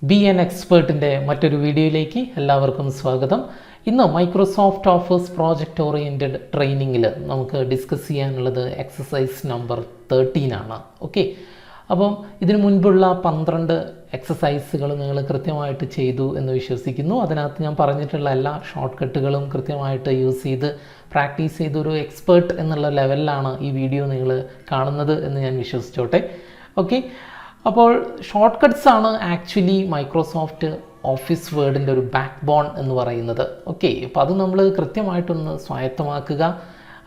B N എക്സ്പേർട്ടിൻ്റെ മറ്റൊരു വീഡിയോയിലേക്ക് എല്ലാവർക്കും സ്വാഗതം. ഇന്ന് മൈക്രോസോഫ്റ്റ് ഓഫീസ് പ്രോജക്റ്റ് ഓറിയൻറ്റഡ് ട്രെയിനിങ്ങിൽ നമുക്ക് ഡിസ്കസ് ചെയ്യാനുള്ളത് എക്സസൈസ് നമ്പർ 13 ആണ്. ഓക്കെ, അപ്പം ഇതിനു മുൻപുള്ള 12 എക്സസൈസുകൾ നിങ്ങൾ കൃത്യമായിട്ട് ചെയ്തു എന്ന് വിശ്വസിക്കുന്നു. അതിനകത്ത് ഞാൻ പറഞ്ഞിട്ടുള്ള എല്ലാ ഷോർട്ട് കട്ടുകളും കൃത്യമായിട്ട് യൂസ് ചെയ്ത് പ്രാക്ടീസ് ചെയ്തൊരു എക്സ്പേർട്ട് എന്നുള്ള ലെവലിലാണ് ഈ വീഡിയോ നിങ്ങൾ കാണുന്നത് എന്ന് ഞാൻ വിശ്വസിച്ചോട്ടെ. ഓക്കെ, അപ്പോൾ ഷോർട്ട് കട്ട്സ് ആണ് ആക്ച്വലി മൈക്രോസോഫ്റ്റ് ഓഫീസ് വേർഡിൻ്റെ ഒരു ബാക്ക് ബോൺ എന്ന് പറയുന്നത്. ഓക്കെ, അപ്പോൾ അത് നമ്മൾ കൃത്യമായിട്ടൊന്ന് സ്വായത്തമാക്കുക.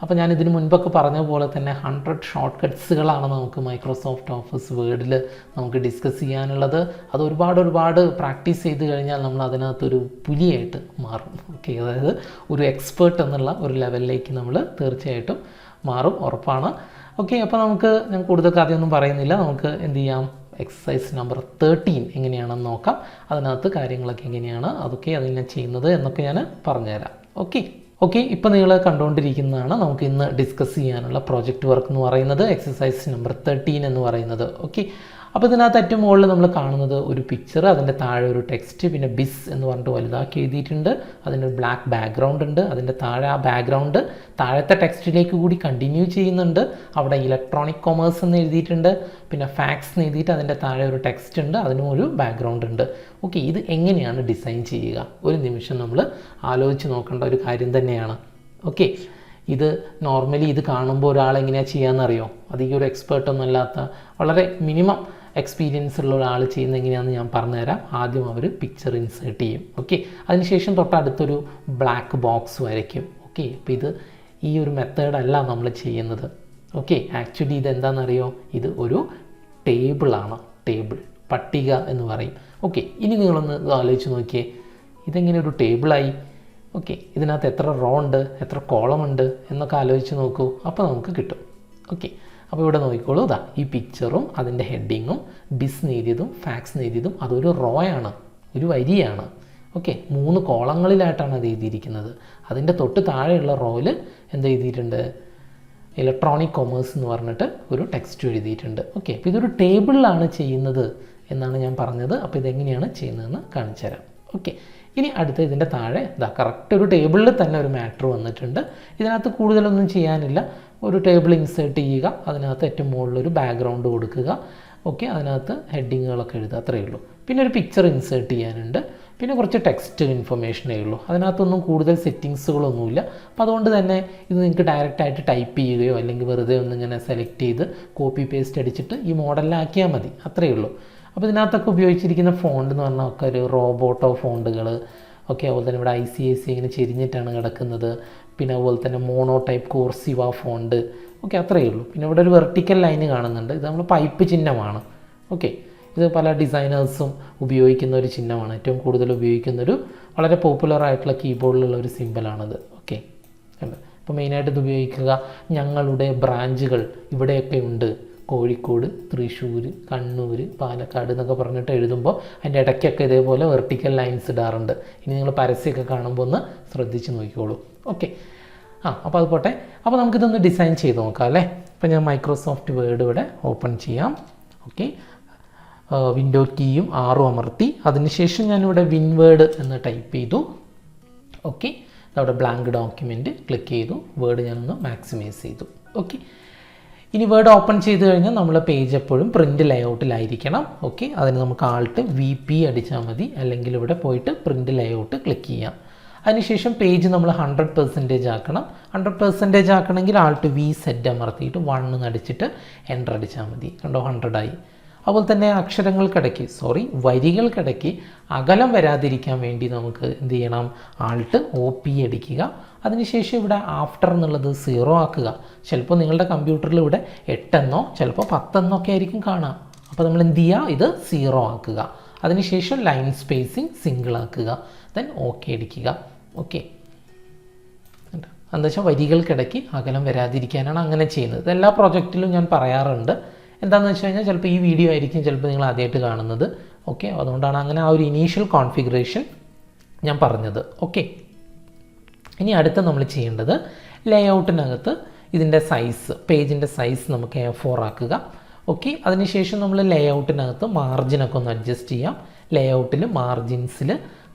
അപ്പോൾ ഞാൻ ഇതിന് മുൻപൊക്കെ പറഞ്ഞ പോലെ തന്നെ 100 ഷോർട്ട് കട്ട്സുകളാണ് നമുക്ക് മൈക്രോസോഫ്റ്റ് ഓഫീസ് വേർഡിൽ നമുക്ക് ഡിസ്കസ് ചെയ്യാനുള്ളത്. അത് ഒരുപാട് പ്രാക്ടീസ് ചെയ്ത് കഴിഞ്ഞാൽ നമ്മൾ അതിനകത്തൊരു പുലിയായിട്ട് മാറും. ഓക്കെ, അതായത് ഒരു എക്സ്പേർട്ട് എന്നുള്ള ഒരു ലെവലിലേക്ക് നമ്മൾ തീർച്ചയായിട്ടും മാറും, ഉറപ്പാണ്. ഓക്കെ, അപ്പോൾ ഞാൻ കൂടുതൽ കാര്യമൊന്നും പറയുന്നില്ല. നമുക്ക് എന്ത് ചെയ്യാം, എക്സസൈസ് നമ്പർ 13 എങ്ങനെയാണെന്ന് നോക്കാം. അതിനകത്ത് കാര്യങ്ങളൊക്കെ എങ്ങനെയാണ് അതൊക്കെ അതിനെ ചെയ്യുന്നത് എന്നൊക്കെ ഞാൻ പറഞ്ഞുതരാം. ഓക്കെ, ഇപ്പോൾ നിങ്ങൾ കണ്ടുകൊണ്ടിരിക്കുന്നതാണ് നമുക്ക് ഇന്ന് ഡിസ്കസ് ചെയ്യാനുള്ള പ്രോജക്റ്റ് വർക്ക് എന്ന് പറയുന്നത്, എക്സസൈസ് നമ്പർ 13 എന്ന് പറയുന്നത്. ഓക്കെ, അപ്പോൾ ഇതിനകത്ത് ഏറ്റവും മുകളിൽ നമ്മൾ കാണുന്നത് ഒരു പിക്ചർ, അതിൻ്റെ താഴെ ഒരു ടെക്സ്റ്റ്, പിന്നെ ബിസ് എന്ന് പറഞ്ഞിട്ട് വലുതാക്കി എഴുതിയിട്ടുണ്ട്. അതിൻ്റെ ഒരു ബ്ലാക്ക് ബാക്ക്ഗ്രൗണ്ട് ഉണ്ട്. അതിൻ്റെ താഴെ ആ ബാക്ക്ഗ്രൗണ്ട് താഴത്തെ ടെക്സ്റ്റിലേക്ക് കൂടി കണ്ടിന്യൂ ചെയ്യുന്നുണ്ട്. അവിടെ ഇലക്ട്രോണിക് കൊമേഴ്സ് എന്ന് എഴുതിയിട്ടുണ്ട്. പിന്നെ ഫാക്സ് എന്ന് എഴുതിയിട്ട് അതിൻ്റെ താഴെ ഒരു ടെക്സ്റ്റ് ഉണ്ട്, അതിനും ഒരു ബാക്ക്ഗ്രൗണ്ട് ഉണ്ട്. ഓക്കെ, ഇത് എങ്ങനെയാണ് ഡിസൈൻ ചെയ്യുക? ഒരു നിമിഷം നമ്മൾ ആലോചിച്ച് നോക്കേണ്ട ഒരു കാര്യം തന്നെയാണ്. ഓക്കെ, ഇത് നോർമലി ഇത് കാണുമ്പോൾ ഒരാൾ എങ്ങനെയാണ് ചെയ്യാമെന്നറിയോ? അധികം ഒരു എക്സ്പേർട്ടൊന്നും അല്ലാത്ത വളരെ മിനിമം എക്സ്പീരിയൻസ് ഉള്ള ഒരാൾ ചെയ്യുന്നത് എങ്ങനെയാണെന്ന് ഞാൻ പറഞ്ഞുതരാം. ആദ്യം അവർ പിക്ചർ ഇൻസേർട്ട് ചെയ്യും. ഓക്കെ, അതിനുശേഷം തൊട്ടടുത്തൊരു ബ്ലാക്ക് ബോക്സ് വരയ്ക്കും. ഓക്കെ, അപ്പോൾ ഇത് ഈ ഒരു മെത്തേഡല്ല നമ്മൾ ചെയ്യുന്നത്. ഓക്കെ, ആക്ച്വലി ഇതെന്താണെന്നറിയോ? ഇത് ഒരു ടേബിളാണ്. ടേബിൾ, പട്ടിക എന്ന് പറയും. ഓക്കെ, ഇനി നിങ്ങളൊന്ന് ആലോചിച്ച് നോക്കിയേ, ഇതെങ്ങനെ ഒരു ടേബിളായി? ഓക്കെ, ഇതിനകത്ത് എത്ര റോ ഉണ്ട്, എത്ര കോളം ഉണ്ട് എന്നൊക്കെ ആലോചിച്ച് നോക്കൂ. അപ്പോൾ നമുക്ക് കിട്ടും. ഓക്കെ, അപ്പോൾ ഇവിടെ നോക്കിക്കോളൂ. ഇതാ ഈ പിക്ചറും അതിൻ്റെ ഹെഡിങ്ങും ബിസ് എഴുതിയതും ഫാക്സ് എഴുതിയതും അതൊരു റോ ആണ്, ഒരു വരിയാണ്. ഓക്കെ, 3 കോളങ്ങളിലായിട്ടാണ് അത് എഴുതിയിരിക്കുന്നത്. അതിൻ്റെ തൊട്ട് താഴെയുള്ള റോയിൽ എന്ത് എഴുതിയിട്ടുണ്ട്? ഇലക്ട്രോണിക് കൊമേഴ്സ് എന്ന് പറഞ്ഞിട്ട് ഒരു ടെക്സ്റ്റ് എഴുതിയിട്ടുണ്ട്. ഓക്കെ, അപ്പോൾ ഇതൊരു ടേബിളിലാണ് ചെയ്യുന്നത് എന്നാണ് ഞാൻ പറഞ്ഞത്. അപ്പോൾ ഇതെങ്ങനെയാണ് ചെയ്യുന്നതെന്ന് കാണിച്ചു തരാം. ഓക്കെ, ഇനി അടുത്ത ഇതിൻ്റെ താഴെ ഇതാ കറക്റ്റ് ഒരു ടേബിളിൽ തന്നെ ഒരു മാറ്റർ വന്നിട്ടുണ്ട്. ഇതിനകത്ത് കൂടുതലൊന്നും ചെയ്യാനില്ല. ഒരു ടേബിൾ ഇൻസേർട്ട് ചെയ്യുക, അതിനകത്ത് ഏറ്റവും മുകളിലൊരു ബാക്ക്ഗ്രൗണ്ട് കൊടുക്കുക. ഓക്കെ, അതിനകത്ത് ഹെഡിങ്ങുകളൊക്കെ എഴുതുക, അത്രയേ ഉള്ളൂ. പിന്നെ ഒരു പിക്ചർ ഇൻസേർട്ട് ചെയ്യാനുണ്ട്. പിന്നെ കുറച്ച് ടെക്സ്റ്റ് ഇൻഫർമേഷനേ ഉള്ളൂ. അതിനകത്തൊന്നും കൂടുതൽ സെറ്റിങ്സുകളൊന്നുമില്ല. അപ്പോൾ അതുകൊണ്ട് തന്നെ ഇത് നിങ്ങൾക്ക് ഡയറക്റ്റായിട്ട് ടൈപ്പ് ചെയ്യുകയോ അല്ലെങ്കിൽ വെറുതെ ഒന്നിങ്ങനെ സെലക്ട് ചെയ്ത് കോപ്പി പേസ്റ്റ് അടിച്ചിട്ട് ഈ മോഡലിലാക്കിയാൽ മതി, അത്രയേ ഉള്ളൂ. അപ്പോൾ ഇതിനകത്തൊക്കെ ഉപയോഗിച്ചിരിക്കുന്ന ഫോണ്ട് എന്ന് പറഞ്ഞാൽ ഒക്കെ ഒരു റോബോട്ടോ ഫോണ്ടുകൾ. ഓക്കെ, അതുപോലെ തന്നെ ഇവിടെ ICIC ഇങ്ങനെ ചെരിഞ്ഞിട്ടാണ് കിടക്കുന്നത്. പിന്നെ അതുപോലെ തന്നെ മോണോ ടൈപ്പ് കോർസിവ ഫോണ്ട്. ഓക്കെ, അത്രയേ ഉള്ളൂ. പിന്നെ ഇവിടെ ഒരു വെർട്ടിക്കൽ ലൈന് കാണുന്നുണ്ട്. ഇത് നമ്മൾ പൈപ്പ് ചിഹ്നമാണ്. ഓക്കെ, ഇത് പല ഡിസൈനേഴ്സും ഉപയോഗിക്കുന്ന ഒരു ചിഹ്നമാണ്. ഏറ്റവും കൂടുതൽ ഉപയോഗിക്കുന്നൊരു വളരെ പോപ്പുലറായിട്ടുള്ള കീബോർഡിലുള്ള ഒരു സിമ്പിളാണിത്. ഓക്കെ, അപ്പോൾ മെയിനായിട്ട് ഇത് ഉപയോഗിക്കുക. ഞങ്ങളുടെ ബ്രാഞ്ചുകൾ ഇവിടെയൊക്കെ ഉണ്ട്, കോഴിക്കോട്, തൃശ്ശൂർ, കണ്ണൂർ, പാലക്കാട് എന്നൊക്കെ പറഞ്ഞിട്ട് എഴുതുമ്പോൾ അതിൻ്റെ ഇടയ്ക്കൊക്കെ ഇതേപോലെ വെർട്ടിക്കൽ ലൈൻസ് ഇടാറുണ്ട്. ഇനി നിങ്ങൾ പരസ്യമൊക്കെ കാണുമ്പോൾ ഒന്ന് ശ്രദ്ധിച്ച് നോക്കിക്കോളൂ. ഓക്കെ, അപ്പോൾ അത് പോട്ടെ. അപ്പോൾ നമുക്കിതൊന്ന് ഡിസൈൻ ചെയ്ത് നോക്കാം അല്ലേ? അപ്പോൾ ഞാൻ മൈക്രോസോഫ്റ്റ് വേർഡ് ഇവിടെ ഓപ്പൺ ചെയ്യാം. ഓക്കെ, വിൻഡോ കീയും 6 അമർത്തി. അതിനുശേഷം ഞാനിവിടെ വിൻവേർഡ് എന്ന് ടൈപ്പ് ചെയ്തു. ഓക്കെ, അവിടെ ബ്ലാങ്ക് ഡോക്യുമെൻറ്റ് ക്ലിക്ക് ചെയ്തു. വേർഡ് ഞാനൊന്ന് മാക്സിമൈസ് ചെയ്തു. ഓക്കെ, ഇനി വേർഡ് ഓപ്പൺ ചെയ്ത് കഴിഞ്ഞാൽ നമ്മൾ പേജ് എപ്പോഴും പ്രിൻ്റ് ലേഔട്ടിലായിരിക്കണം. ഓക്കെ, അതിന് നമുക്ക് Alt VP അടിച്ചാൽ മതി, അല്ലെങ്കിൽ ഇവിടെ പോയിട്ട് പ്രിൻ്റ് ലേഔട്ട് ക്ലിക്ക് ചെയ്യാം. അതിനുശേഷം പേജ് നമ്മൾ 100% ആക്കണം. 100% ആക്കണമെങ്കിൽ Alt V സെറ്റ് അമർത്തിയിട്ട് 1 അടിച്ചിട്ട് എൻ്റർ അടിച്ചാൽ മതി. കണ്ടോ, 100 ആയി. അതുപോലെ തന്നെ വരികൾക്കിടയ്ക്ക് അകലം വരാതിരിക്കാൻ വേണ്ടി നമുക്ക് എന്ത് ചെയ്യണം? Alt OP അടിക്കുക. അതിനുശേഷം ഇവിടെ ആഫ്റ്റർ എന്നുള്ളത് 0 ആക്കുക. ചിലപ്പോൾ നിങ്ങളുടെ കമ്പ്യൂട്ടറിൽ ഇവിടെ 8 എന്നോ ചിലപ്പോൾ 10 എന്നോ ഒക്കെ ആയിരിക്കും കാണാം. അപ്പോൾ നമ്മൾ എന്ത് ചെയ്യുക? ഇത് 0 ആക്കുക. അതിനുശേഷം ലൈൻ സ്പേസിങ് സിംഗിൾ ആക്കുക. ദെൻ ഓക്കെ അടിക്കുക. ഓക്കെ, എന്താ വെച്ചാൽ വരികൾക്കിടയ്ക്ക് അകലം വരാതിരിക്കാനാണ് അങ്ങനെ ചെയ്യുന്നത്. ഇതെല്ലാ പ്രോജക്റ്റിലും ഞാൻ പറയാറുണ്ട്. എന്താണെന്ന് വെച്ച് കഴിഞ്ഞാൽ ചിലപ്പോൾ ഈ വീഡിയോ ആയിരിക്കും ചിലപ്പോൾ നിങ്ങൾ ആദ്യമായിട്ട് കാണുന്നത്. ഓക്കെ, അതുകൊണ്ടാണ് അങ്ങനെ ആ ഒരു ഇനീഷ്യൽ കോൺഫിഗറേഷൻ ഞാൻ പറഞ്ഞത്. ഓക്കെ, ഇനി അടുത്ത നമ്മൾ ചെയ്യേണ്ടത് ലേഔട്ടിനകത്ത് ഇതിൻ്റെ സൈസ്, പേജിൻ്റെ സൈസ് നമുക്ക് A4 ആക്കുക. ഓക്കെ, അതിനുശേഷം നമ്മൾ ലേഔട്ടിനകത്ത് മാർജിനൊക്കെ ഒന്ന് അഡ്ജസ്റ്റ് ചെയ്യാം. ലേഔട്ടിൽ മാർജിൻസിൽ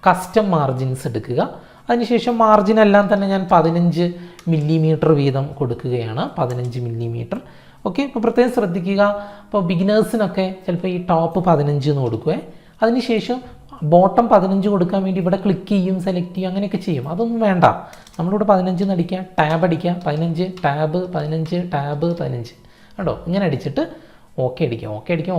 കസ്റ്റം മാർജിൻസ് എടുക്കുക. അതിനുശേഷം മാർജിനെല്ലാം തന്നെ ഞാൻ 15 മില്ലിമീറ്റർ വീതം കൊടുക്കുകയാണ്. 15 മില്ലിമീറ്റർ. ഓക്കെ, ഇപ്പോൾ പ്രത്യേകം ശ്രദ്ധിക്കുക. ഇപ്പോൾ ബിഗിനേഴ്സിനൊക്കെ ചിലപ്പോൾ ഈ ടോപ്പ് 15 എന്ന് കൊടുക്കുവേ. അതിനുശേഷം ബോട്ടം 15 കൊടുക്കാൻ വേണ്ടി ഇവിടെ ക്ലിക്ക് ചെയ്യും, സെലക്ട് ചെയ്യും, അങ്ങനെയൊക്കെ ചെയ്യും. അതൊന്നും വേണ്ട. നമ്മളിവിടെ 15 എന്ന് അടിക്കുക, ടാബ് അടിക്കുക, 15 ടാബ് 15 ടാബ് 15 കണ്ടോ. ഇങ്ങനെ അടിച്ചിട്ട് ഓക്കെ അടിക്കുക.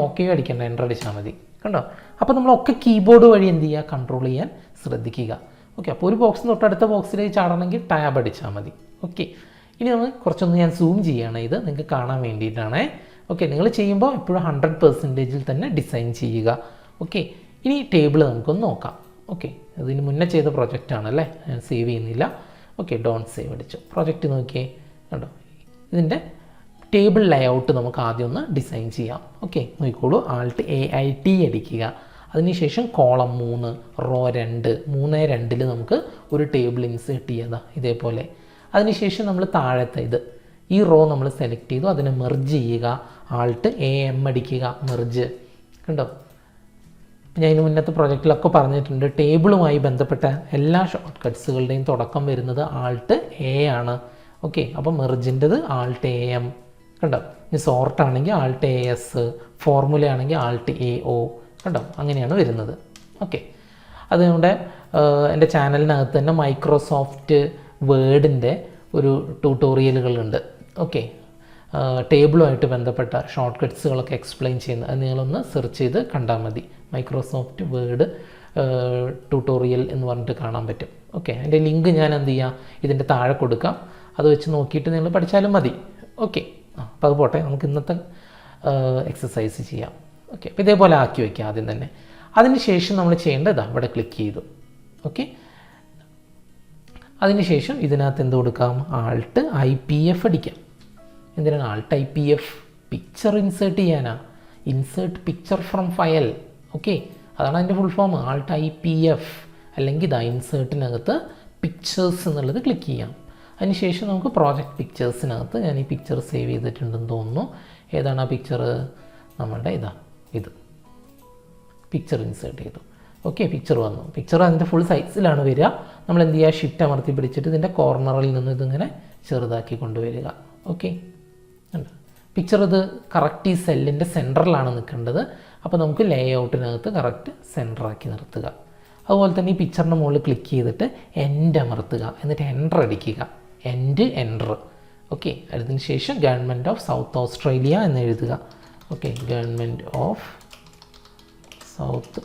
ഓക്കെയോ അടിക്കണ്ട, എൻ്റർ അടിച്ചാൽ മതി കണ്ടോ. അപ്പോൾ നമ്മളൊക്കെ കീബോർഡ് വഴി എന്ത് ചെയ്യുക, കൺട്രോൾ ചെയ്യാൻ ശ്രദ്ധിക്കുക. ഓക്കെ, അപ്പോൾ ഒരു ബോക്സ് തൊട്ട് അടുത്ത ബോക്സിലേക്ക് ചാടണമെങ്കിൽ ടാബ് അടിച്ചാൽ മതി. ഓക്കെ, ഇനി നമ്മൾ കുറച്ചൊന്ന് ഞാൻ സൂം ചെയ്യുകയാണ്, ഇത് നിങ്ങൾക്ക് കാണാൻ വേണ്ടിയിട്ടാണ്. ഓക്കെ, നിങ്ങൾ ചെയ്യുമ്പോൾ എപ്പോഴും 100% തന്നെ ഡിസൈൻ ചെയ്യുക. ഓക്കെ, ഇനി ടേബിൾ നമുക്കൊന്ന് നോക്കാം. ഓക്കെ, അതിന് മുന്നേ ചെയ്ത പ്രൊജക്റ്റാണ് അല്ലേ, ഞാൻ സേവ് ചെയ്യുന്നില്ല. ഓക്കെ, ഡോണ്ട് സേവ് അടിച്ചു. പ്രൊജക്റ്റ് നോക്കിയേ കണ്ടോ. ഇതിൻ്റെ ടേബിൾ ലേഔട്ട് നമുക്ക് ആദ്യം ഒന്ന് ഡിസൈൻ ചെയ്യാം. ഓക്കെ, നോക്കിക്കോളൂ. Alt AIT അടിക്കുക. അതിനുശേഷം കോളം 3 റോ 2 3 2 നമുക്ക് ഒരു ടേബിൾ ഇൻസേർട്ട് ചെയ്യാം ഇതേപോലെ. അതിനുശേഷം നമ്മൾ താഴത്തെ ഈ റോ നമ്മൾ സെലക്ട് ചെയ്തു, അതിനെ മെർജ് ചെയ്യുക. Alt AM അടിക്കുക, മെർജ് കണ്ടോ. ഞാൻ ഇതിന് മുന്നത്തെ പ്രൊജക്റ്റിലൊക്കെ പറഞ്ഞിട്ടുണ്ട്, ടേബിളുമായി ബന്ധപ്പെട്ട എല്ലാ ഷോർട്ട് കട്ട്സുകളുടെയും തുടക്കം വരുന്നത് Alt A ആണ്. ഓക്കെ, അപ്പോൾ മെർജിൻ്റെത് Alt AM കണ്ടോ. ഇനി സോർട്ട് ആണെങ്കിൽ Alt AS, ഫോർമുല ആണെങ്കിൽ Alt AO കണ്ടോ. അങ്ങനെയാണ് വരുന്നത്. ഓക്കെ, അതുകൊണ്ട് എൻ്റെ ചാനലിനകത്ത് തന്നെ മൈക്രോസോഫ്റ്റ് വേർഡിൻ്റെ ഒരു ട്യൂട്ടോറിയലുകളുണ്ട്. ഓക്കെ, ടേബിളുമായിട്ട് ബന്ധപ്പെട്ട ഷോർട്ട് കട്ട്സുകളൊക്കെ എക്സ്പ്ലെയിൻ ചെയ്യുന്നത്, അത് നിങ്ങളൊന്ന് സെർച്ച് ചെയ്ത് കണ്ടാൽ മതി. മൈക്രോസോഫ്റ്റ് വേർഡ് ട്യൂട്ടോറിയൽ എന്ന് പറഞ്ഞിട്ട് കാണാൻ പറ്റും. ഓക്കെ, അതിൻ്റെ ലിങ്ക് ഞാൻ എന്ത് ചെയ്യാം, ഇതിൻ്റെ താഴെ കൊടുക്കാം. അത് വെച്ച് നോക്കിയിട്ട് നിങ്ങൾ പഠിച്ചാലും മതി. ഓക്കെ, അപ്പോൾ അത് പോട്ടെ, നമുക്ക് ഇന്നത്തെ എക്സസൈസ് ചെയ്യാം. ഓക്കെ, അപ്പോൾ ഇതേപോലെ ആക്കി വയ്ക്കുക ആദ്യം തന്നെ. അതിന് ശേഷം നമ്മൾ ചെയ്യേണ്ടത് ഇവിടെ ക്ലിക്ക് ചെയ്തു. ഓക്കെ, അതിനുശേഷം ഇതിനകത്ത് എന്ത് കൊടുക്കാം, Alt IPF അടിക്കാം. എന്തിനാണ് Alt IPF? പിക്ചർ ഇൻസേർട്ട് ചെയ്യാനാ. Insert picture from file. Okay, അതാണ് അതിൻ്റെ ഫുൾ ഫോം, Alt IPF. അല്ലെങ്കിൽ ഇതാ ഇൻസേർട്ടിനകത്ത് പിക്ചേഴ്സ് എന്നുള്ളത് ക്ലിക്ക് ചെയ്യാം. അതിനുശേഷം നമുക്ക് പ്രോജക്റ്റ് പിക്ചേഴ്സിനകത്ത് ഞാൻ ഈ പിക്ചർ സേവ് ചെയ്തിട്ടുണ്ടെന്ന് തോന്നുന്നു. ഏതാണ് ആ പിക്ചർ? നമ്മളുടെ ഇത് പിക്ചർ ഇൻസേർട്ട് ചെയ്തു. ഓക്കെ, പിക്ചർ വന്നു. പിക്ചർ അതിൻ്റെ ഫുൾ സൈസിലാണ് വരിക. നമ്മൾ എന്ത് ചെയ്യുക, ഷിഫ്റ്റ് അമർത്തി പിടിച്ചിട്ട് ഇതിൻ്റെ കോർണറിൽ നിന്ന് ഇതിങ്ങനെ ചെറുതാക്കി കൊണ്ടുവരിക. ഓക്കെ, പിക്ചർ ഇത് കറക്റ്റ് ഈ സെല്ലിൻ്റെ സെൻറ്ററിലാണ് നിൽക്കേണ്ടത്. അപ്പോൾ നമുക്ക് ലേ ഔട്ടിനകത്ത് കറക്റ്റ് സെൻറ്ററാക്കി നിർത്തുക. അതുപോലെ തന്നെ ഈ പിക്ചറിൻ്റെ മുകളിൽ ക്ലിക്ക് ചെയ്തിട്ട് എൻഡ് അമർത്തുക, എന്നിട്ട് എൻ്റർ അടിക്കുക. എൻ്റർ. ഓക്കെ, അതിന് ശേഷം ഗവൺമെൻറ് ഓഫ് സൗത്ത് ഓസ്ട്രേലിയ എന്ന് എഴുതുക. Okay, government of south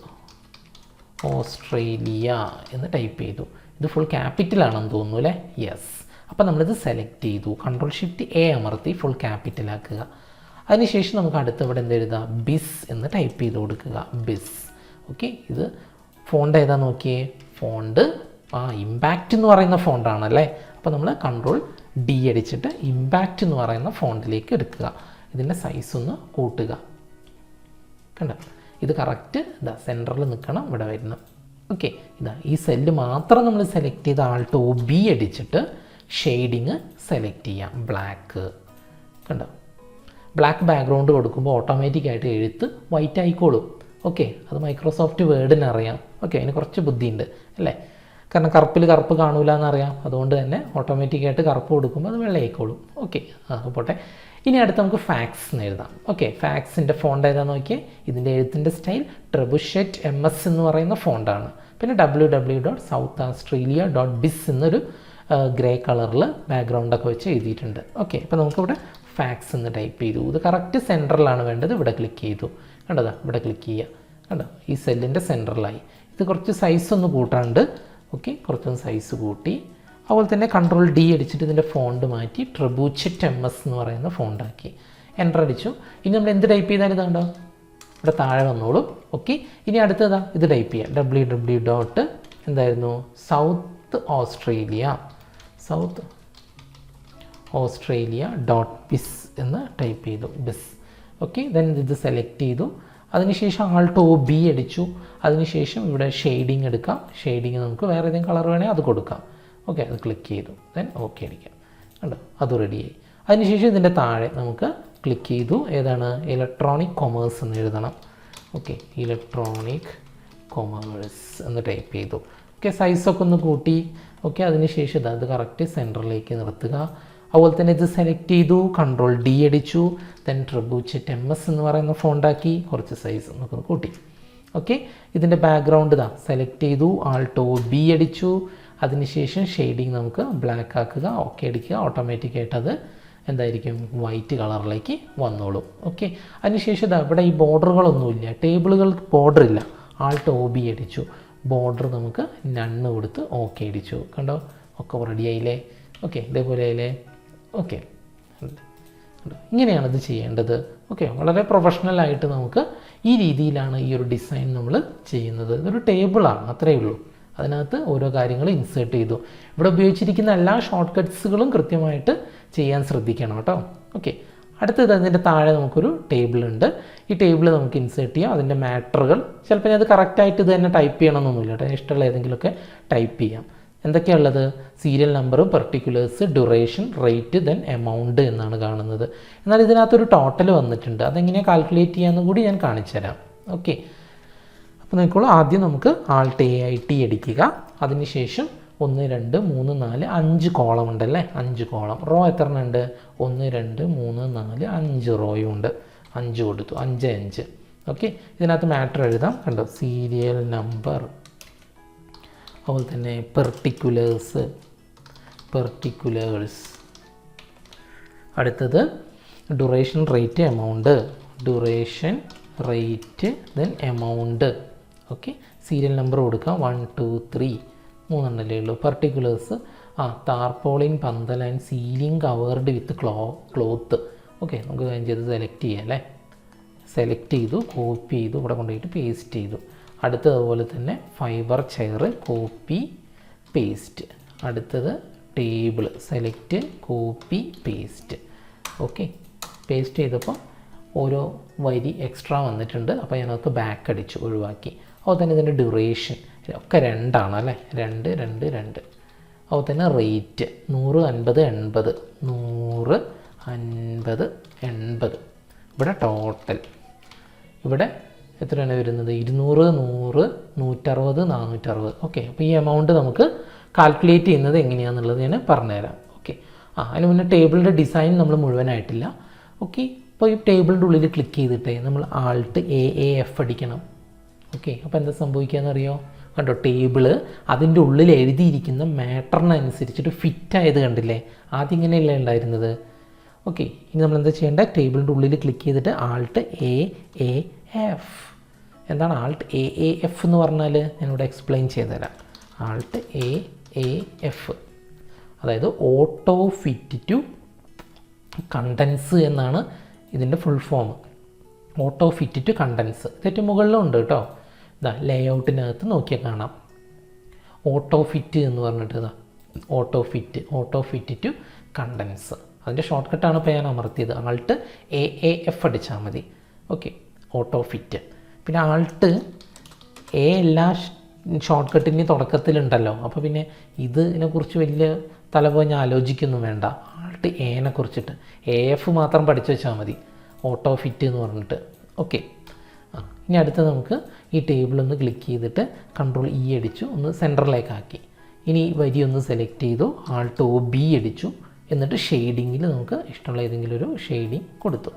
Australia എന്ന് ടൈപ്പ് ചെയ്തു. ഇത് ഫുൾ ക്യാപിറ്റലാണെന്ന് തോന്നുന്നു അല്ലേ? യെസ്. അപ്പോൾ നമ്മളിത് സെലക്ട് ചെയ്തു, Ctrl+Shift+A അമർത്തി ഫുൾ ക്യാപിറ്റലാക്കുക. അതിനുശേഷം നമുക്ക് അടുത്ത് ഇവിടെ എന്ത് എഴുതുക, ബിസ് എന്ന് ടൈപ്പ് ചെയ്ത് കൊടുക്കുക. ബിസ്. ഓക്കെ, ഇത് ഫോണ്ട് ഏതാ നോക്കിയേ, ഫോണ്ട് ഇമ്പാക്റ്റ് എന്ന് പറയുന്ന ഫോണ്ടാണല്ലേ. അപ്പോൾ നമ്മൾ Ctrl+D അടിച്ചിട്ട് ഇമ്പാക്റ്റ് എന്ന് പറയുന്ന ഫോണ്ടിലേക്ക് എടുക്കുക. ഇതിൻ്റെ സൈസ് ഒന്ന് കൂട്ടുക. കണ്ടോ, ഇത് കറക്റ്റ് സെൻറ്ററിൽ നിൽക്കണം, ഇവിടെ വരണം. ഓക്കെ, ഈ സെല്ല് മാത്രം നമ്മൾ സെലക്ട് ചെയ്ത് Alt+B അടിച്ചിട്ട് ഷെയ്ഡിങ് സെലക്ട് ചെയ്യാം. ബ്ലാക്ക് കണ്ടോ. ബ്ലാക്ക് ബാക്ക്ഗ്രൗണ്ട് കൊടുക്കുമ്പോൾ ഓട്ടോമാറ്റിക്കായിട്ട് എഴുത്ത് വൈറ്റ് ആയിക്കോളും. ഓക്കെ, അത് മൈക്രോസോഫ്റ്റ് വേർഡിന് അറിയാം. ഓക്കെ, അതിന് കുറച്ച് ബുദ്ധിയുണ്ട് അല്ലേ, കാരണം കറുപ്പിൽ കറുപ്പ് കാണൂല എന്നറിയാം. അതുകൊണ്ട് തന്നെ ഓട്ടോമാറ്റിക്കായിട്ട് കറുപ്പ് കൊടുക്കുമ്പോൾ അത് വെള്ളയായിക്കോളും. ഓക്കെ, പോട്ടെ. ഇനി അടുത്ത് നമുക്ക് ഫാക്സ് എന്ന് എഴുതാം. ഓക്കെ, ഫാക്സിൻ്റെ ഫോണ്ട് ഏതാണെന്ന് നോക്കിയേ. ഇതിൻ്റെ എഴുത്തിൻ്റെ സ്റ്റൈൽ ട്രെബുഷെറ്റ് MS എന്ന് പറയുന്ന ഫോണ്ടാണ്. പിന്നെ www.southaustralia.biz എന്നൊരു ഗ്രേ കളറിൽ ബാക്ക്ഗ്രൗണ്ടൊക്കെ വെച്ച് എഴുതിയിട്ടുണ്ട്. ഓക്കെ, അപ്പോൾ നമുക്കിവിടെ ഫാക്സ് എന്ന് ടൈപ്പ് ചെയ്തു. ഇത് കറക്റ്റ് സെൻറ്ററിലാണ് വേണ്ടത്. ഇവിടെ ക്ലിക്ക് ചെയ്തു. കണ്ടതാ, ഇവിടെ ക്ലിക്ക് ചെയ്യുക. കണ്ടോ, ഈ സെല്ലിൻ്റെ സെൻറ്ററിലായി. ഇത് കുറച്ച് സൈസ് ഒന്ന് കൂട്ടാണ്ട്. ഓക്കെ, കുറച്ചൊന്ന് സൈസ് കൂട്ടി. അതുപോലെ തന്നെ Ctrl+D അടിച്ചിട്ട് ഇതിൻ്റെ ഫോണ്ട് മാറ്റി ട്രെബുഷെറ്റ് MS എന്ന് പറയുന്ന ഫോണ്ടാക്കി. എൻ്റർ അടിച്ചു. ഇനി നമ്മൾ എന്ത് ടൈപ്പ് ചെയ്താലും ഇതാണ്ടോ ഇവിടെ താഴെ വന്നോളൂ. ഓക്കെ, ഇനി അടുത്തതാ ഇത് ടൈപ്പ് ചെയ്യാം. www. എന്തായിരുന്നു, സൗത്ത് ഓസ്ട്രേലിയ.biz എന്ന് ടൈപ്പ് ചെയ്തു. ബിസ്. ഓക്കെ, ദെൻ ഇത് സെലക്ട് ചെയ്തു. അതിനുശേഷം Alt+B അടിച്ചു. അതിനുശേഷം ഇവിടെ ഷെയ്ഡിങ് എടുക്കാം. ഷെയ്ഡിങ് നമുക്ക് വേറെ ഏതെങ്കിലും കളർ വേണേൽ അത് കൊടുക്കാം. ഓക്കെ, അത് ക്ലിക്ക് ചെയ്തു. ദെൻ ഓക്കെ അടിക്കാം. കണ്ടോ, അത് റെഡിയായി. അതിനുശേഷം ഇതിൻ്റെ താഴെ നമുക്ക് ക്ലിക്ക് ചെയ്തു. ഏതാണ്, ഇലക്ട്രോണിക് കൊമേഴ്സ് എന്ന് എഴുതണം. ഓക്കെ, ഇലക്ട്രോണിക് കൊമേഴ്സ് എന്ന് ടൈപ്പ് ചെയ്തു. ഓക്കെ, സൈസൊക്കെ ഒന്ന് കൂട്ടി. ഓക്കെ, അതിനുശേഷം അത് കറക്റ്റ് സെൻറ്ററിലേക്ക് നിർത്തുക. അതുപോലെ തന്നെ ഇത് സെലക്ട് ചെയ്തു, കൺട്രോൾ D അടിച്ചു, ദെൻ ട്രിബ്യൂച്ചറ്റ് MS എന്ന് പറയുന്ന ഫോണ്ടാക്കി, കുറച്ച് സൈസ് നമുക്ക് കൂട്ടി. ഓക്കെ, ഇതിൻ്റെ ബാക്ക്ഗ്രൗണ്ട് സെലക്ട് ചെയ്തു, ആൾട്ട് B അടിച്ചു, അതിനുശേഷം ഷെയ്ഡിങ് നമുക്ക് ബ്ലാക്ക് ആക്കുക, ഓക്കെ അടിക്കുക, ഓട്ടോമാറ്റിക്കായിട്ട് അത് എന്തായിരിക്കും വൈറ്റ് കളറിലേക്ക് വന്നോളും. ഓക്കെ, അതിനുശേഷം ഇവിടെ ഈ ബോർഡറുകളൊന്നുമില്ല, ടേബിളുകൾക്ക് ബോർഡർ ഇല്ല, ആൾട്ട് OB അടിച്ചു, ബോർഡർ നമുക്ക് നണ്ണ് കൊടുത്ത് ഓക്കെ അടിച്ചു. കണ്ടോ, ഒക്കെ റെഡി ആയില്ലേ? ഓക്കെ, ഇതേപോലെ ആയില്ലേ? ഓക്കെ, ഇങ്ങനെയാണ് ഇത് ചെയ്യേണ്ടത്. ഓക്കെ, വളരെ പ്രൊഫഷണലായിട്ട് നമുക്ക് ഈ രീതിയിലാണ് ഈ ഒരു ഡിസൈൻ നമ്മൾ ചെയ്യുന്നത്. ഇതൊരു ടേബിളാണ്, അത്രയേ ഉള്ളൂ. അതിനകത്ത് ഓരോ കാര്യങ്ങൾ ഇൻസേർട്ട് ചെയ്തു. ഇവിടെ ഉപയോഗിച്ചിരിക്കുന്ന എല്ലാ ഷോർട്ട് കട്ട്സുകളും കൃത്യമായിട്ട് ചെയ്യാൻ ശ്രദ്ധിക്കണം കേട്ടോ. ഓക്കെ, അടുത്തത് അതിൻ്റെ താഴെ നമുക്കൊരു ടേബിൾ ഉണ്ട്. ഈ ടേബിൾ നമുക്ക് ഇൻസേർട്ട് ചെയ്യാം. അതിൻ്റെ മാറ്ററുകൾ ചിലപ്പോൾ ഞാൻ അത് കറക്റ്റായിട്ട് ഇത് തന്നെ ടൈപ്പ് ചെയ്യണമെന്നൊന്നുമില്ല കേട്ടോ, ഇഷ്ടമുള്ള ഏതെങ്കിലുമൊക്കെ ടൈപ്പ് ചെയ്യാം. എന്തൊക്കെയുള്ളത്? Serial number, particulars, duration, rate, then amount എന്നാണ് കാണുന്നത്. എന്നാൽ ഇതിനകത്തൊരു ടോട്ടൽ വന്നിട്ടുണ്ട്. അതെങ്ങനെയാണ് കാൽക്കുലേറ്റ് ചെയ്യാമെന്ന് കൂടി ഞാൻ കാണിച്ചു തരാം. ഓക്കെ, അപ്പോൾ നോക്കിക്കോളൂ. ആദ്യം നമുക്ക് ആൾട്ട് AIT അടിക്കുക. അതിനുശേഷം 1 2 3 4 5 കോളം ഉണ്ടല്ലേ, 5 കോളം. റോ എത്ര ഉണ്ട്? 1 2 3 4 5 റോയും ഉണ്ട്. 5 കൊടുത്തു, 5 5. ഓക്കെ, ഇതിനകത്ത് മാറ്റർ എഴുതാം. കണ്ടോ, സീരിയൽ നമ്പർ, അതുപോലെ തന്നെ പെർട്ടിക്കുലേഴ്സ്, അടുത്തത് duration, rate, amount, duration, rate, then amount. Okay, serial number കൊടുക്കുക, 1 2 3 3 ഉള്ളൂ. Particulars tarpaulin, pandal and ceiling covered with cloth. Okay, നമുക്ക് കാര്യം ചെയ്ത് സെലക്ട് ചെയ്യാം അല്ലേ. സെലക്ട് ചെയ്തു, കോപ്പി ചെയ്തു, ഇവിടെ കൊണ്ടുപോയിട്ട് പേസ്റ്റ് ചെയ്തു. അടുത്തതുപോലെ തന്നെ ഫൈബർ ചെയർ, കോപ്പി പേസ്റ്റ്. അടുത്തത് table, select, copy paste. Okay, paste ചെയ്തപ്പോൾ ഓരോ വരി എക്സ്ട്രാ വന്നിട്ടുണ്ട്. അപ്പോൾ ഞാനത് ബാക്ക് അടിച്ചു, ഒഴിവാക്കി. അതുപോലെ തന്നെ ഇതിൻ്റെ ഡ്യൂറേഷൻ ഒക്കെ 2 ആണ് അല്ലേ, 2 2 2. അതുപോലെ തന്നെ റേറ്റ് 100 50 80, 100 50 80. ഇവിടെ ടോട്ടൽ, ഇവിടെ എത്രയാണ് വരുന്നത്? 200 100 160 460. ഓക്കെ, അപ്പോൾ ഈ എമൗണ്ട് നമുക്ക് കാൽക്കുലേറ്റ് ചെയ്യുന്നത് എങ്ങനെയാണെന്നുള്ളത് ഞാൻ പറഞ്ഞുതരാം. ഓക്കെ, അതിന് മുന്നേ ടേബിളിൻ്റെ ഡിസൈൻ നമ്മൾ മുഴുവനായിട്ടില്ല. ഓക്കെ, ഇപ്പോൾ ഈ ടേബിളിൻ്റെ ഉള്ളിൽ ക്ലിക്ക് ചെയ്തിട്ട് നമ്മൾ ആൾട്ട് AAF അടിക്കണം. ഓക്കെ, അപ്പോൾ എന്താ സംഭവിക്കുകയെന്നറിയോ? കണ്ടോ, ടേബിള് അതിൻ്റെ ഉള്ളിൽ എഴുതിയിരിക്കുന്ന മാറ്ററിനനുസരിച്ചിട്ട് ഫിറ്റായത് കണ്ടില്ലേ? ആദ്യം ഇങ്ങനെയല്ലേ ഉണ്ടായിരുന്നത്. ഓക്കെ, ഇനി നമ്മൾ എന്താ ചെയ്യേണ്ടത്? ടേബിളിൻ്റെ ഉള്ളിൽ ക്ലിക്ക് ചെയ്തിട്ട് ആൾട്ട് AAF. എന്താണ് ആൾട്ട് AAF എന്ന് പറഞ്ഞാൽ? ഞാനിവിടെ എക്സ്പ്ലെയിൻ ചെയ്തുതരാം. ആൾട്ട് AAF അതായത് ഓട്ടോ ഫിറ്റ് ടു കണ്ടൻസ് എന്നാണ് ഇതിൻ്റെ full form. Auto fit to contents. ഏറ്റവും മുകളിലും ഉണ്ട് കേട്ടോ. ഇതാ ലേഔട്ടിനകത്ത് നോക്കിയാൽ കാണാം, ഓട്ടോ ഫിറ്റ് എന്ന് പറഞ്ഞിട്ട്. ഇതാ ഓട്ടോ ഫിറ്റ് ടു കണ്ടൻസ്. അതിൻ്റെ ഷോർട്ട് കട്ടാണ് ഇപ്പോൾ ഞാൻ അമർത്തിയത്. ആൾട്ട് AAF അടിച്ചാൽ മതി. Okay, auto fit. പിന്നെ ആൾട്ട് എല്ലാ ഷോർട്ട് കട്ടിൻ്റെ തുടക്കത്തിലുണ്ടല്ലോ. അപ്പോൾ പിന്നെ ഇതിനെക്കുറിച്ച് വലിയ തലപോഞ്ഞ് ആലോചിക്കൊന്നും വേണ്ട. ആൾട്ട് എനെ കുറിച്ചിട്ട് AF മാത്രം പഠിച്ചു വെച്ചാൽ മതി, ഓട്ടോ ഫിറ്റ് എന്ന് പറഞ്ഞിട്ട്. ഓക്കെ, ഇനി അടുത്ത് നമുക്ക് ഈ ടേബിളൊന്ന് ക്ലിക്ക് ചെയ്തിട്ട് കൺട്രോൾ E അടിച്ചു, ഒന്ന് സെൻറ്ററിലേക്ക് ആക്കി. ഇനി വരി ഒന്ന് സെലക്ട് ചെയ്തു, ആൾട്ട് OB അടിച്ചു. എന്നിട്ട് ഷെയ്ഡിങ്ങിൽ നമുക്ക് ഇഷ്ടമുള്ള ഏതെങ്കിലും ഒരു ഷെയ്ഡിങ് കൊടുത്തു.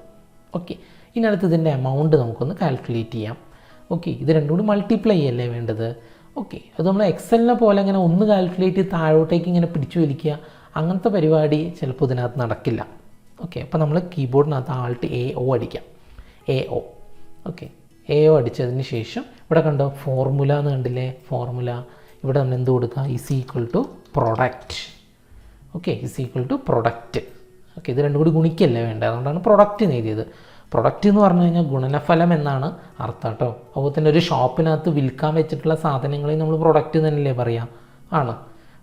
ഓക്കെ, ഇനി അടുത്ത് ഇതിൻ്റെ എമൗണ്ട് നമുക്കൊന്ന് കാൽക്കുലേറ്റ് ചെയ്യാം. ഓക്കെ, ഇത് രണ്ടും കൂടി മൾട്ടിപ്ലൈ അല്ലേ വേണ്ടത്. ഓക്കെ, അത് നമ്മൾ എക്സലിനെ പോലെ ഇങ്ങനെ ഒന്ന് കാൽക്കുലേറ്റ് ചെയ്ത് താഴോട്ടേക്ക് ഇങ്ങനെ പിടിച്ചു വലിക്കുക, അങ്ങനത്തെ പരിപാടി ചിലപ്പോൾ ഇതിനകത്ത് നടക്കില്ല. ഓക്കെ, അപ്പോൾ നമ്മൾ കീബോർഡിനകത്ത് ആൾട്ട് AO അടിക്കാം. AO. ഓക്കെ, AO അടിച്ചതിന് ശേഷം ഇവിടെ കണ്ടോ ഫോർമുല എന്ന് കണ്ടില്ലേ? ഫോർമുല. ഇവിടെ നമ്മൾ എന്ത് കൊടുക്കുക? = പ്രൊഡക്റ്റ്. Okay, = product. ഓക്കെ, ഇത് രണ്ടും കൂടി ഗുണിക്കല്ലേ വേണ്ടത്, അതുകൊണ്ടാണ് പ്രൊഡക്റ്റ് എന്ന് എഴുതിയത്. പ്രൊഡക്റ്റ് എന്ന് പറഞ്ഞു കഴിഞ്ഞാൽ ഗുണനഫലം എന്നാണ് അർത്ഥം കേട്ടോ. അതുപോലെ തന്നെ ഒരു ഷോപ്പിനകത്ത് വിൽക്കാൻ വെച്ചിട്ടുള്ള സാധനങ്ങളെ നമ്മൾ പ്രൊഡക്റ്റ് തന്നെയല്ലേ പറയാം, ആണ്.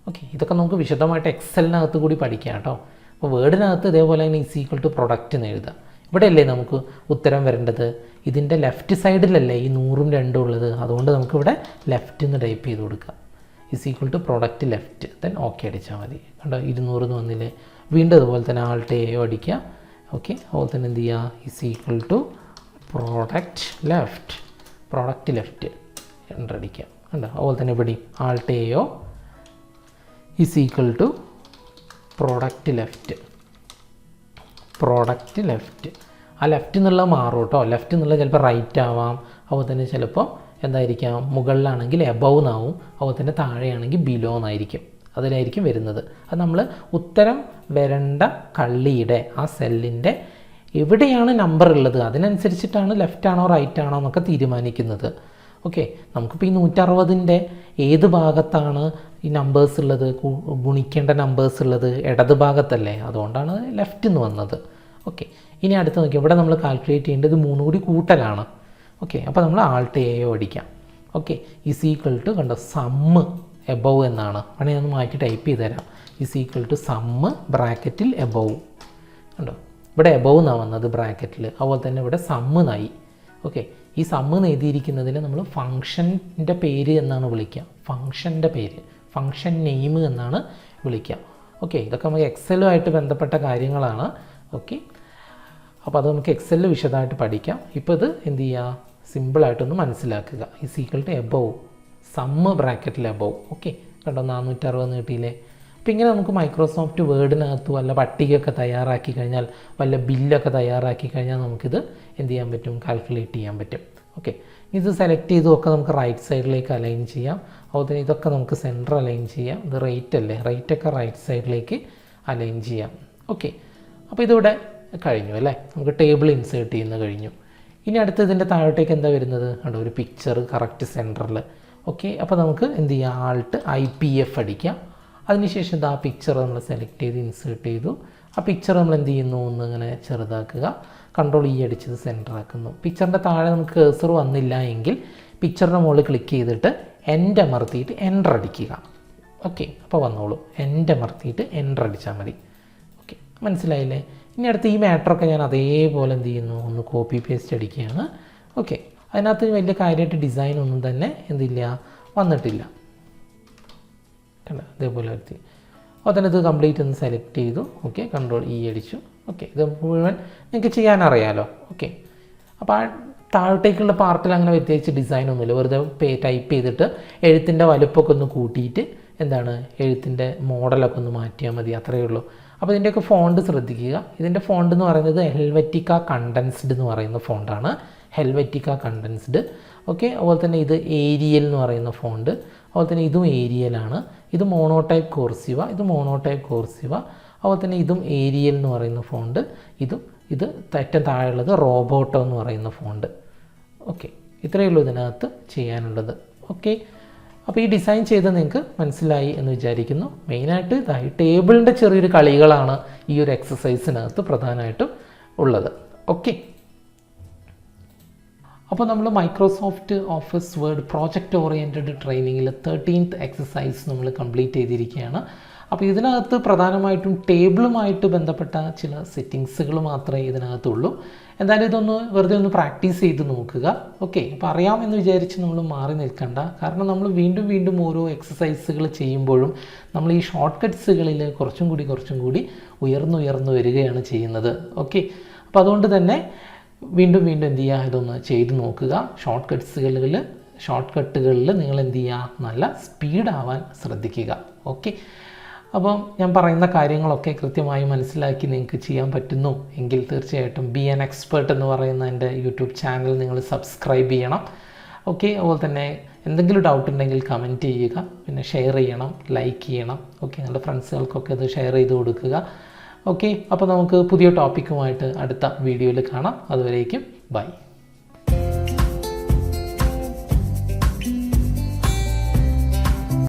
ഓക്കെ, ഇതൊക്കെ നമുക്ക് വിശദമായിട്ട് എക്സലിനകത്ത് കൂടി പഠിക്കാം കേട്ടോ. അപ്പോൾ വേർഡിനകത്ത് ഇതേപോലെ തന്നെ = പ്രൊഡക്റ്റ് എന്ന് എഴുതാം. ഇവിടെയല്ലേ നമുക്ക് ഉത്തരം വരേണ്ടത്? ഇതിൻ്റെ ലെഫ്റ്റ് സൈഡിലല്ലേ ഈ 100ഉം 2ഉം ഉള്ളത്, അതുകൊണ്ട് നമുക്കിവിടെ ലെഫ്റ്റ് എന്ന് ടൈപ്പ് ചെയ്ത് കൊടുക്കാം. = പ്രൊഡക്റ്റ് ലെഫ്റ്റ്, ദെൻ ഓക്കെ അടിച്ചാൽ മതി. കണ്ടോ, 200 എന്ന് വന്നില്ലേ? വീണ്ടും അതുപോലെ തന്നെ ആൾട്ട് AO അടിക്കുക. ഓക്കെ, അതുപോലെ തന്നെ എന്ത് ചെയ്യുക? = പ്രൊഡക്റ്റ് ലെഫ്റ്റ്. എൻ്റർ അടിക്കാം. കണ്ടോ? അതുപോലെ തന്നെ ഇവിടെ alt AO is equal to product left. ആ ലെഫ്റ്റ് എന്നുള്ള മാറും കേട്ടോ. ലെഫ്റ്റ് എന്നുള്ള ചിലപ്പോൾ റൈറ്റ് ആവാം. അതുപോലെ തന്നെ ചിലപ്പോൾ എന്തായിരിക്കാം, മുകളിലാണെങ്കിൽ എബവ് എന്നാവും, അതുപോലെ തന്നെ താഴെയാണെങ്കിൽ ബിലോ എന്നായിരിക്കും, അതിലായിരിക്കും വരുന്നത്. അത് നമ്മൾ ഉത്തരം വരേണ്ട കള്ളിയുടെ ആ സെല്ലിൻ്റെ എവിടെയാണ് നമ്പർ ഉള്ളത് അതിനനുസരിച്ചിട്ടാണ് ലെഫ്റ്റ് ആണോ റൈറ്റ് ആണോ എന്നൊക്കെ തീരുമാനിക്കുന്നത്. ഓക്കെ, നമുക്കിപ്പോൾ ഈ 160ൻ്റെ ഏത് ഭാഗത്താണ് ഈ നമ്പേഴ്സ് ഉള്ളത്, ഗുണിക്കേണ്ട നമ്പേഴ്സ് ഉള്ളത് ഇടത് ഭാഗത്തല്ലേ, അതുകൊണ്ടാണ് ലെഫ്റ്റ് എന്ന് വന്നത്. ഓക്കെ, ഇനി അടുത്ത് നോക്കി, ഇവിടെ നമ്മൾ കാൽക്കുലേറ്റ് ചെയ്യേണ്ടത് 3 കൂടി കൂട്ടലാണ്. ഓക്കെ, അപ്പോൾ നമ്മൾ ആൾട്ട് AO അടിക്കാം. ഓക്കെ, ഈസ് ഈക്വൽ ടു കണ്ടോ സമ്മ് എബവ് എന്നാണ്. വേണമെങ്കിൽ ഒന്ന് മാറ്റി ടൈപ്പ് ചെയ്ത് തരാം. ഈസ് ഈക്വൽ ടു സമ്മ് ബ്രാക്കറ്റിൽ എബവ്. കണ്ടോ? ഇവിടെ എബവ് എന്നാണ് വന്നത് ബ്രാക്കറ്റിൽ, അതുപോലെ തന്നെ ഇവിടെ സമ്മ് എന്നായി. ഓക്കെ, ഈ സമ്മ് എഴുതിയിരിക്കുന്നതിന് നമ്മൾ ഫംഗ്ഷൻ്റെ പേര് എന്നാണ് വിളിക്കുക. ഫംഗ്ഷൻ്റെ പേര്, ഫംഗ്ഷൻ നെയിം എന്നാണ് വിളിക്കുക. ഓക്കെ, ഇതൊക്കെ നമുക്ക് എക്സലുമായിട്ട് ബന്ധപ്പെട്ട കാര്യങ്ങളാണ്. ഓക്കെ, അപ്പോൾ അത് നമുക്ക് എക്സലിൽ വിശദമായിട്ട് പഠിക്കാം. ഇപ്പോൾ ഇത് എന്ത് ചെയ്യുക, സിമ്പിളായിട്ടൊന്ന് മനസ്സിലാക്കുക. Is equal to above sum ബ്രാക്കറ്റിൽ എബവ്. ഓക്കെ, കണ്ടോ 460 കിട്ടിയില്ലേ. അപ്പോൾ ഇങ്ങനെ നമുക്ക് മൈക്രോസോഫ്റ്റ് വേർഡിനകത്ത് വല്ല പട്ടികയൊക്കെ തയ്യാറാക്കി കഴിഞ്ഞാൽ, വല്ല ബില്ലൊക്കെ തയ്യാറാക്കി കഴിഞ്ഞാൽ നമുക്കിത് എന്ത് ചെയ്യാൻ പറ്റും, കാൽക്കുലേറ്റ് ചെയ്യാൻ പറ്റും. ഓക്കെ, ഇത് സെലക്ട് ചെയ്തൊക്കെ നമുക്ക് റൈറ്റ് സൈഡിലേക്ക് അലൈൻ ചെയ്യാം. അതുപോലെ തന്നെ ഇതൊക്കെ നമുക്ക് സെൻറ്റർ അലൈൻ ചെയ്യാം. ഇത് റേറ്റ് അല്ലേ, റേറ്റൊക്കെ റൈറ്റ് സൈഡിലേക്ക് അലൈൻ ചെയ്യാം. ഓക്കെ, അപ്പോൾ ഇതിവിടെ കഴിഞ്ഞു അല്ലേ, നമുക്ക് ടേബിൾ ഇൻസേർട്ട് ചെയ്യുന്നത് കഴിഞ്ഞു. ഇനി അടുത്ത് ഇതിൻ്റെ താഴോട്ടേക്ക് എന്താ വരുന്നത്, കണ്ടോ ഒരു പിക്ചർ കറക്റ്റ് സെൻറ്ററിൽ. ഓക്കെ, അപ്പോൾ നമുക്ക് എന്ത് ചെയ്യാം, ആൾട്ട് IPF അടിക്കാം. അതിനുശേഷം ഇത് ആ പിക്ചർ നമ്മൾ സെലക്ട് ചെയ്ത് ഇൻസേർട്ട് ചെയ്തു. ആ പിക്ചർ നമ്മൾ എന്ത് ചെയ്യുന്നു, ഒന്ന് ഇങ്ങനെ ചെറുതാക്കുക, കൺട്രോൾ E അടിച്ചത് സെൻറ്റർ ആക്കുന്നു. പിക്ചറിൻ്റെ താഴെ നമുക്ക് കേഴ്സർ വന്നില്ല എങ്കിൽ പിക്ചറിൻ്റെ മുകളിൽ ക്ലിക്ക് ചെയ്തിട്ട് എൻ്റർ അമർത്തിയിട്ട് എൻ്റർ അടിക്കുക. ഓക്കെ, അപ്പോൾ വന്നോളൂ, എൻ്റർ അമർത്തിയിട്ട് എൻ്റർ അടിച്ചാൽ മതി. ഓക്കെ, മനസ്സിലായില്ലേ. ഇനി അടുത്ത് ഈ മാറ്ററൊക്കെ ഞാൻ അതേപോലെ എന്ത് ചെയ്യുന്നു, ഒന്ന് കോപ്പി പേസ്റ്റ് അടിക്കുകയാണ്. ഓക്കെ, അതിനകത്ത് വലിയ കാര്യമായിട്ട് ഡിസൈൻ ഒന്നും തന്നെ എന്തില്ല, വന്നിട്ടില്ല. കണ്ട, അതേപോലെ വരുത്തി. അതിന് ഇത് കംപ്ലീറ്റ് ഒന്ന് സെലക്ട് ചെയ്തു. ഓക്കെ, കൺട്രോൾ E അടിച്ചു. ഓക്കെ, ഇത് മുഴുവൻ നിങ്ങൾക്ക് ചെയ്യാനറിയാലോ. ഓക്കെ, അപ്പോൾ ആ താഴോട്ടേക്കുള്ള പാർട്ടിൽ അങ്ങനെ വ്യത്യാസിച്ച് ഡിസൈനൊന്നുമില്ല. വെറുതെ ടൈപ്പ് ചെയ്തിട്ട് എഴുത്തിൻ്റെ വലുപ്പമൊക്കെ ഒന്ന് കൂട്ടിയിട്ട് എന്താണ്, എഴുത്തിൻ്റെ മോഡലൊക്കെ ഒന്ന് മാറ്റിയാൽ മതി, അത്രയേ ഉള്ളൂ. അപ്പോൾ ഇതിൻ്റെയൊക്കെ ഫോണ്ട് ശ്രദ്ധിക്കുക. ഇതിൻ്റെ ഫോണ്ട് എന്ന് പറയുന്നത് ഹെൽവറ്റിക്ക കണ്ടൻസ്ഡ് എന്ന് പറയുന്ന ഫോണ്ടാണ്, ഹെൽവറ്റിക്ക കണ്ടൻസ്ഡ്. ഓക്കെ, അതുപോലെ തന്നെ ഇത് ഏരിയൽ എന്ന് പറയുന്ന ഫോണ്ട്, അതുപോലെ തന്നെ ഇതും ഏരിയലാണ്. ഇത് മോണോടൈപ്പ് കോർസിവ, ഇത് മോണോടൈപ്പ് കോർസിവ. അതുപോലെ തന്നെ ഇതും ഏരിയൽ എന്ന് പറയുന്ന ഫോണ്ട്, ഇത് ഏറ്റവും താഴെയുള്ളത് റോബോട്ടോ എന്ന് പറയുന്ന ഫോണ്ട്. ഓക്കെ, ഇത്രയേ ഉള്ളൂ ഇതിനകത്ത് ചെയ്യാനുള്ളത്. ഓക്കെ, അപ്പോൾ ഈ ഡിസൈൻ ചെയ്ത് നിങ്ങൾക്ക് മനസ്സിലായി എന്ന് വിചാരിക്കുന്നു. മെയിനായിട്ട് ഈ ടേബിളിൻ്റെ ചെറിയൊരു കളികളാണ് ഈ ഒരു എക്സസൈസിനകത്ത് പ്രധാനമായിട്ടും ഉള്ളത്. ഓക്കെ, അപ്പോൾ നമ്മൾ Microsoft Office Word project oriented ട്രെയിനിങ്ങിൽ 13th എക്സസൈസ് നമ്മൾ കംപ്ലീറ്റ് ചെയ്തിരിക്കുകയാണ്. അപ്പോൾ ഇതിനകത്ത് പ്രധാനമായിട്ടും ടേബിളുമായിട്ട് ബന്ധപ്പെട്ട ചില സെറ്റിങ്സുകൾ മാത്രമേ ഇതിനകത്തുള്ളൂ. എന്തായാലും ഇതൊന്ന് വെറുതെ ഒന്ന് പ്രാക്ടീസ് ചെയ്ത് നോക്കുക. ഓക്കെ, അപ്പോൾ അറിയാമെന്ന് വിചാരിച്ച് നമ്മൾ മാറി നിൽക്കണ്ട. കാരണം നമ്മൾ വീണ്ടും വീണ്ടും ഓരോ എക്സസൈസുകൾ ചെയ്യുമ്പോഴും നമ്മൾ ഈ ഷോർട്ട് കട്ട്സുകളിൽ കുറച്ചും കൂടി ഉയർന്നു വരികയാണ് ചെയ്യുന്നത്. ഓക്കെ, അപ്പോൾ അതുകൊണ്ട് തന്നെ വീണ്ടും എന്ത് ചെയ്യുക, ഇതൊന്ന് ചെയ്ത് നോക്കുക. ഷോർട്ട് കട്ടുകളിൽ നിങ്ങൾ എന്ത് ചെയ്യുക, നല്ല സ്പീഡാവാൻ ശ്രദ്ധിക്കുക. ഓക്കെ, അപ്പം ഞാൻ പറയുന്ന കാര്യങ്ങളൊക്കെ കൃത്യമായി മനസ്സിലാക്കി നിങ്ങൾക്ക് ചെയ്യാൻ പറ്റുന്നു എങ്കിൽ തീർച്ചയായിട്ടും ബി ആൻ എക്സ്പേർട്ട് എന്ന് പറയുന്ന എൻ്റെ യൂട്യൂബ് ചാനൽ നിങ്ങൾ സബ്സ്ക്രൈബ് ചെയ്യണം. ഓക്കെ, അതുപോലെ തന്നെ എന്തെങ്കിലും ഡൗട്ട് ഉണ്ടെങ്കിൽ കമൻറ്റ് ചെയ്യുക, പിന്നെ ഷെയർ ചെയ്യണം, ലൈക്ക് ചെയ്യണം. ഓക്കെ, നിങ്ങളുടെ ഫ്രണ്ട്സുകൾക്കൊക്കെ ഇത് ഷെയർ ചെയ്ത് കൊടുക്കുക. ഓക്കെ, അപ്പോൾ നമുക്ക് പുതിയ ടോപ്പിക്കുമായിട്ട് അടുത്ത വീഡിയോയിൽ കാണാം. അതുവരേക്കും ബൈ.